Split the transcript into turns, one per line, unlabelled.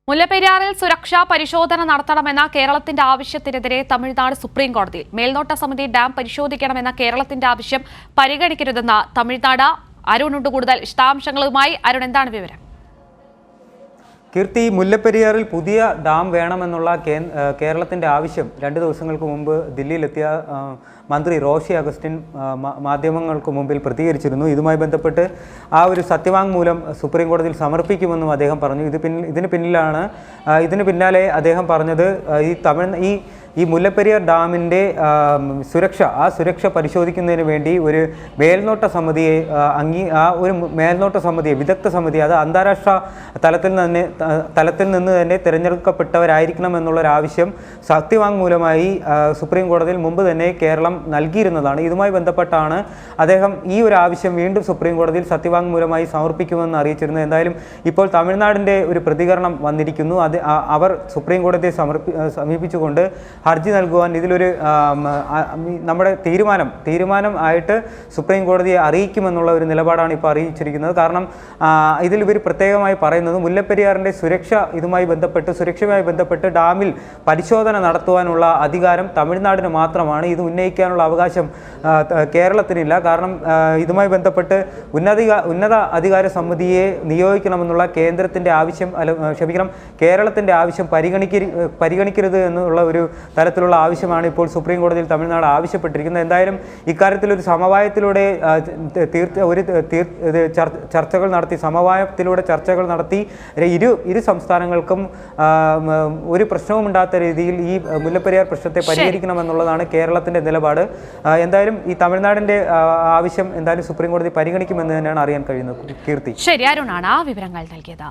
മുല്ലപ്പെരിയാറിൽ സുരക്ഷാ പരിശോധന നടത്തണമെന്ന കേരളത്തിന്റെ ആവശ്യത്തിനെതിരെ തമിഴ്നാട് സുപ്രീം കോടതിയിൽ മേൽനോട്ട സമിതി ഡാം പരിശോധിക്കണമെന്ന കേരളത്തിന്റെ ആവശ്യം പരിഗണിക്കരുതെന്ന് തമിഴ്നാട്. അരുണുണ്ട് കൂടുതൽ വിശദാംശങ്ങളുമായി. അരുൺ, എന്താണ് വിവരം?
കീർത്തി, മുല്ലപ്പെരിയാറിൽ പുതിയ ഡാം വേണമെന്നുള്ള കേരളത്തിൻ്റെ ആവശ്യം 2 ദിവസങ്ങൾക്ക് മുമ്പ് ദില്ലിയിലെത്തിയ മന്ത്രി റോഷി അഗസ്റ്റിൻ മാധ്യമങ്ങൾക്ക് മുമ്പിൽ പ്രതികരിച്ചിരുന്നു. ഇതുമായി ബന്ധപ്പെട്ട് ആ ഒരു സത്യവാങ്മൂലം സുപ്രീം കോടതിയിൽ സമർപ്പിക്കുമെന്നും അദ്ദേഹം പറഞ്ഞു. ഇതിന് പിന്നാലെ അദ്ദേഹം പറഞ്ഞത് ഈ മുല്ലപ്പെരിയാർ ഡാമിൻ്റെ സുരക്ഷ പരിശോധിക്കുന്നതിന് വേണ്ടി ഒരു മേൽനോട്ട സമിതിയെ മേൽനോട്ട സമിതിയെ വിദഗ്ധ സമിതി, അത് അന്താരാഷ്ട്ര തലത്തിൽ നിന്ന് തന്നെ തിരഞ്ഞെടുക്കപ്പെട്ടവരായിരിക്കണം എന്നുള്ളൊരാവശ്യം സത്യവാങ്മൂലമായി സുപ്രീം കോടതിയിൽ മുമ്പ് തന്നെ കേരളം നൽകിയിരുന്നതാണ്. ഇതുമായി ബന്ധപ്പെട്ടാണ് അദ്ദേഹം ഈ ഒരു ആവശ്യം വീണ്ടും സുപ്രീം കോടതിയിൽ സത്യവാങ്മൂലമായി സമർപ്പിക്കുമെന്ന് അറിയിച്ചിരുന്നത്. എന്തായാലും ഇപ്പോൾ തമിഴ്നാടിൻ്റെ ഒരു പ്രതികരണം വന്നിരിക്കുന്നു. അവർ സുപ്രീം കോടതിയെ സമീപിച്ചുകൊണ്ട് ഹർജി നൽകുവാൻ ഇതിലൊരു നമ്മുടെ തീരുമാനം ആയിട്ട് സുപ്രീം കോടതിയെ അറിയിക്കുമെന്നുള്ള ഒരു നിലപാടാണ് ഇപ്പോൾ അറിയിച്ചിരിക്കുന്നത്. കാരണം ഇതിൽ ഇവർ പ്രത്യേകമായി പറയുന്നത് മുല്ലപ്പെരിയാറിൻ്റെ സുരക്ഷയുമായി ബന്ധപ്പെട്ട് ഡാമിൽ പരിശോധന നടത്തുവാനുള്ള അധികാരം തമിഴ്നാടിന് മാത്രമാണ്. ഇത് ഉന്നയിക്കാനുള്ള അവകാശം കേരളത്തിനില്ല. കാരണം ഇതുമായി ബന്ധപ്പെട്ട് ഉന്നത അധികാര സമിതിയെ നിയോഗിക്കണമെന്നുള്ള കേരളത്തിൻ്റെ ആവശ്യം പരിഗണിക്കരുത് എന്നുള്ള ഒരു തരത്തിലുള്ള ആവശ്യമാണ് ഇപ്പോൾ സുപ്രീം കോടതിയിൽ തമിഴ്നാട് ആവശ്യപ്പെട്ടിരിക്കുന്നത്. എന്തായാലും ഇക്കാര്യത്തിൽ ഒരു സമവായത്തിലൂടെ ചർച്ചകൾ നടത്തി ഇരു സംസ്ഥാനങ്ങൾക്കും ഒരു പ്രശ്നവുമില്ലാത്ത രീതിയിൽ ഈ മുല്ലപ്പെരിയാർ പ്രശ്നത്തെ പരിഹരിക്കണമെന്നുള്ളതാണ് കേരളത്തിൻ്റെ നിലപാട്. എന്തായാലും ഈ തമിഴ്നാടിൻ്റെ ആവശ്യം എന്തായാലും സുപ്രീം കോടതി പരിഗണിക്കുമെന്ന് തന്നെയാണ് അറിയാൻ കഴിയുന്നത്. കീർത്തി,
ശരി, അരുണാണ് വിവരങ്ങൾ നൽകിയത്.